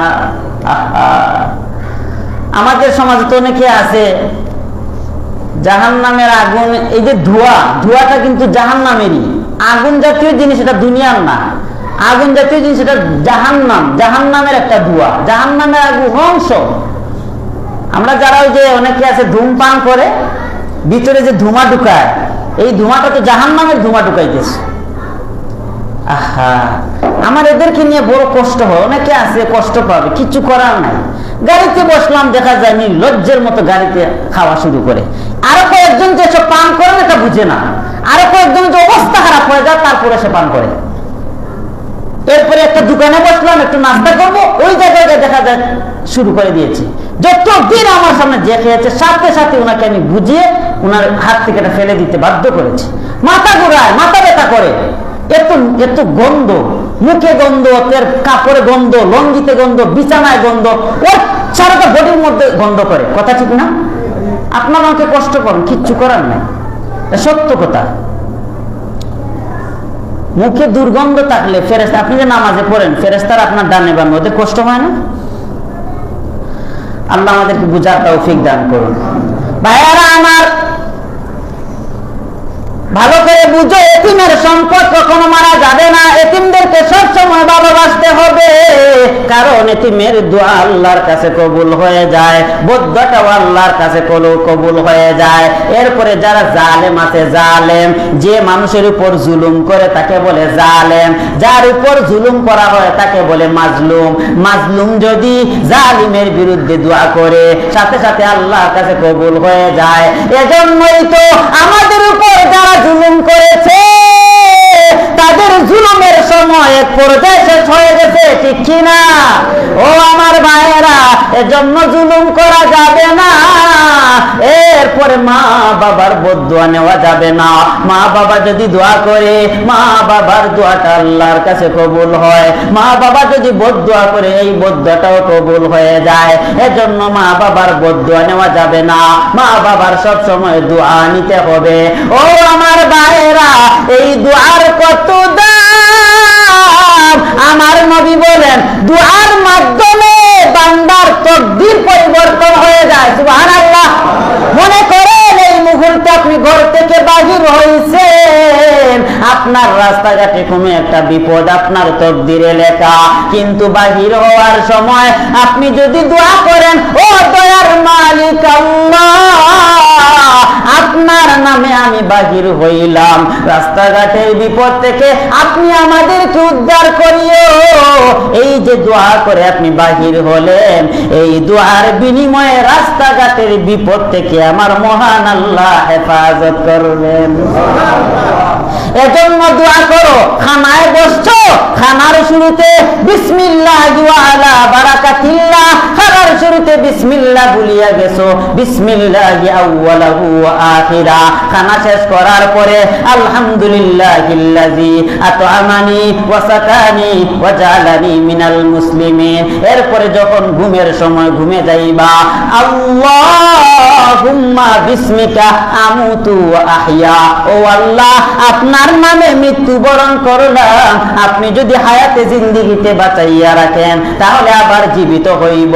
আমাদের সমাজে তো অনেকে আছে জাহান্নামের আগুন, এই যে ধোঁয়াটা কিন্তু জাহান্নামেরই। আগুন জাতীয় জিনিস, এটা দুনিয়ার না। আগুন জাতীয় জিনিস এটা জাহান্নামের একটা ধোঁয়া, জাহান্নামের আগুন অংশ। আমরা যারা ওই যে অনেকে আছে ধূমপান করে, ভিতরে যে ধোঁয়া ঢুকায়, এই ধোঁয়াটা তো জাহান্নামের ধোঁয়া ঢুকাইতেছে। আমার এদেরকে নিয়ে বড় কষ্ট হয়। অনেকে আছে কষ্ট পাবে, কিছু করার নাই। গাড়িতে বসলাম, দেখা যায় নির্লজ্জের মতো গাড়িতে খাওয়া শুরু করে। আরো কয়েকজন যে সব পান করেন এটা বুঝে না, আরো কয়েকজন যে অবস্থা খারাপ হয়ে যায় তারপরে সে পান করে। এরপরে একটা দোকানে বসলাম, একটু নাস্তা করবো, ওই জায়গায় দেখা যায় শুরু করে দিয়েছি। যতদিন আমার সামনে যে খেয়েছে সাথে সাথে ওনাকে আমি বুঝিয়ে ওনার হাত থেকে এটা ফেলে দিতে বাধ্য করেছি। মাথা ঘুরায়, মাথা ব্যথা করে, এত গন্ধ, মুখে গন্ধ, তের কাপড়ে গন্ধ, লঙ্গিতে গন্ধ, বিছানায় গন্ধ, ওর সারাটা বডির মধ্যে গন্ধ করে। কথা ঠিক না? আপনার আমাকে কষ্ট করেন, কিচ্ছু করার নাই, সত্য কথা। মুখে দুর্গন্ধ থাকলে ফেরেশতা, আপনি যে নামাজে পড়েন, ফেরেশতারা আপনার ডানে বামে, ওদের কষ্ট হয় না? আল্লাহ আমাদেরকে বুঝার তৌফিক দান করুন। ভাইয়ারা আমার, ভালো করে বুঝো, এতিমের সম্পদ কখনো মারা যাবে না। এতিমদেরকে সবসময় ভালোবাসতে হবে, কারণ এতিমের দোয়া আল্লাহর কাছে কবুল হয়ে যায়, বদ্দাটাও আল্লাহর কাছে কবুল হয়ে যায়। এরপরে যারা জালেম আছে, জালেম, যে মানুষের উপর জুলুম করে তাকে বলে জালেম, যার উপর জুলুম করা হয় তাকে বলে মাজলুম। মাজলুম যদি জালিমের বিরুদ্ধে দোয়া করে, সাথে সাথে আল্লাহর কাছে কবুল হয়ে যায়। এজন্যই তো আমাদের উপর যারা জুলুম করেছে তাদের জুলুমের সময় এক পর্যায়ে শেষ হয়ে গেছে, ঠিক কিনা? ও আমার ভাইয়েরা, এজন্য জুলুম করা যাবে না। এরপরে মা বাবার বদদুয়া নেওয়া যাবে না। মা বাবা যদি দোয়া করে, মা বাবার দোয়াটা আল্লাহর কাছে কবুল হয়। মা বাবা যদি বদদুয়া করে, এই বদদুয়াটাও কবুল হয়ে যায়। এজন্য মা বাবার বদদুয়া নেওয়া যাবে না, মা বাবার সব সময় দোয়া নিতে হবে। ও আমার ভাইয়েরা, এই দোয়ার কত দাম! আমার নবী বলেন, দোয়ার মাধ্যমে বান্দার তকদির পরিবর্তন হয়ে যায়। সুবহানাল্লাহ। মনে করেন এই মুহূর্তে আপনি ঘর থেকে বাহির হয়েছেন, আপনার রাস্তাঘাটে কোনো একটা বিপদ আপনার তকদিরে লেখা, কিন্তু বাহির হওয়ার সময় আপনি যদি দোয়া করেন, ও দয়ার মালিক আল্লাহ, আপনার নামে আমি বাহির হইলাম, রাস্তাঘাটের বিপদ থেকে আপনি আমাদেরকে উদ্ধার করিও। এই যে দোয়া করে আপনি বাহির হলেন, এই দোয়ার বিনিময়ে রাস্তাঘাটের বিপদ থেকে আমার মহান আল্লাহ হেফাজত করবেন। এজন্য দোয়া করো। খানায় বসছো, খানার শুরুতে বিসমিল্লাহ ওয়া আলা বারাকাতিল্লাহ, খানার শুরুতে বিসমিল্লাহ ভুলিয়া গেছো, বিসমিল্লাহি আউওয়ালাহু ওয়া আখিরা। খানা শেষ করার পরে আলহামদুলিল্লাহিল্লাযী আত'আমানি ওয়া সাকানি ওয়া জাআলানি মিনাল মুসলিমিন। এরপরে যখন ঘুমের সময় ঘুমে যাইবা, আল্লাহুম্মা বিসমিকা আমুতু ওয়া আহইয়া। ও আল্লাহ, আপনার নামে মৃত্যুবরণ করলাম, আপনি যদি হায়াতে জিন্দেগিতে বাঁচাইয়া রাখেন তাহলে আবার জীবিত হইব,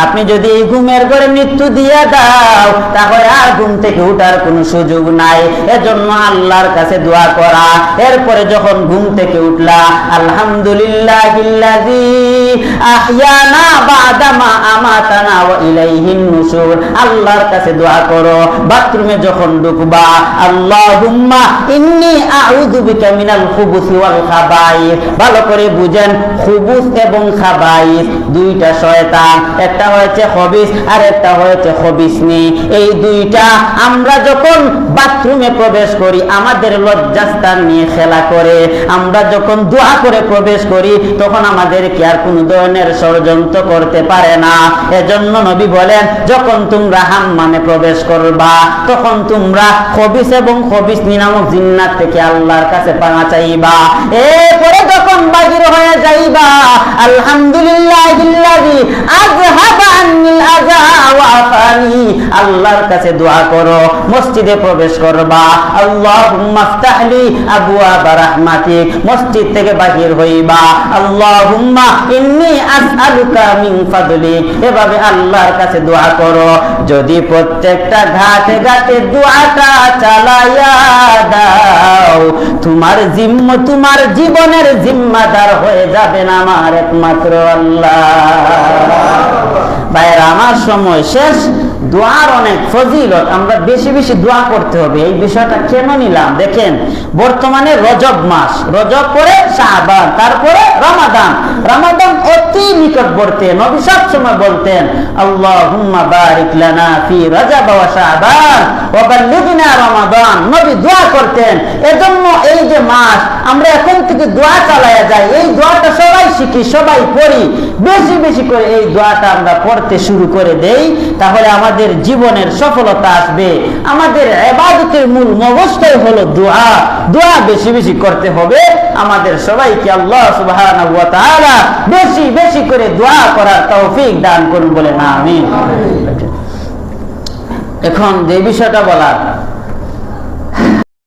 আপনি যদি এই ঘুমের ঘরে মৃত্যু দিয়া দাও তাহলে আর ঘুম থেকে উঠার কোনো সুযোগ নাই। এজন্য আল্লাহর কাছে দোয়া করা। এরপরে যখন ঘুম থেকে উঠলা, আলহামদুলিল্লাহিল্লাযী আহইয়ানা বা'দা মা আমাতানা ওয়া ইলাইহিন নুশুর। আল্লাহর কাছে দোয়া করো। বাথরুমে যখন ঢুকবা, আল্লাহুম্মা ইন্নী আউযু বিকা মিনাল খুবুসি ওয়াল খাবাইস। ভালো করে বুঝেন, খুবুস এবং খাবাইস দুইটা শয়তান, একটা হয়েছে খবিস আর একটা হয়েছে খবিসনি। এই দুইটা আমরা যখন বাথরুমে প্রবেশ করি, আমাদের লজ্জাস্থান নিয়ে খেলা করে, আমরা যখন দোয়া করে প্রবেশ করি, তখন আমাদেরকে আর কোনো ধরনের ষড়যন্ত্র করতে পারে না। এজন্য নবী বলেন, যখন তোমরা হাম্মামে প্রবেশ করবা, তখন তোমরা খবিস এবং খবিসনি নামক জিন্নাত থেকে আল্লাহর কাছে পানা চাইবা। এরপরে যখন বাহির হয়ে যাইবা, আলহামদুলিল্লাহিল্লাযী আযহাবা আন্নিল আযা ওয়া আফানি। আল্লাহর কাছে দোয়া করো। মসজিদে প্রবেশ করবা, আল্লাহুম্মা ইফতাহলি আবওয়াবা রাহমাতিক, মসজিদ থেকে বাহির হইবা, আল্লাহুম্মা ইন্নী আসআলুকা মিন ফাদলিক, এভাবে আল্লাহর কাছে দোয়া করো। যদি প্রত্যেকটা ঘাটে ঘাটে দোয়াটা চালায়া দাও, তোমার জীবনের জিম্মাদার হয়ে যাবেন আমার একমাত্র আল্লাহ। ভাইরা আমার, সময় শেষ। দোয়ার অনেক ফজিলত, আমরা বেশি বেশি দোয়া করতে হবে। এই বিষয়টা কেন নিলাম দেখেন, বর্তমানে রজব মাস, রজব পরে শাবান, তারপরে রমাদান। রমাদান অতি নিকটবর্তী। নবী সব সময় বলতেন আল্লাহুম্মা বারিক লানা ফি রজব ওয়া শাবান ওয়া বাল্লিগনা রমাদান। নবী দোয়া করতেন। এজন্য এই যে মাস, আমরা এখন থেকে দোয়া চালায়া যাই। এই দোয়াটা সবাই শিখি, সবাই পড়ি, বেশি বেশি করে এই দোয়াটা আমরা পড়তে শুরু করে দেই, তাহলে আমাদের জীবনের সফলতা আসবে। আমাদের ইবাদতের মূল মগজটাই হলো দোয়া। দোয়া বেশি বেশি করতে হবে। আমাদের সবাইকে আল্লাহ সুবহানাহু ওয়া তাআলা বেশি বেশি করে দোয়া করার তৌফিক দান করুন, বলেন আমিন। এখন যে বিষয়টা বলার,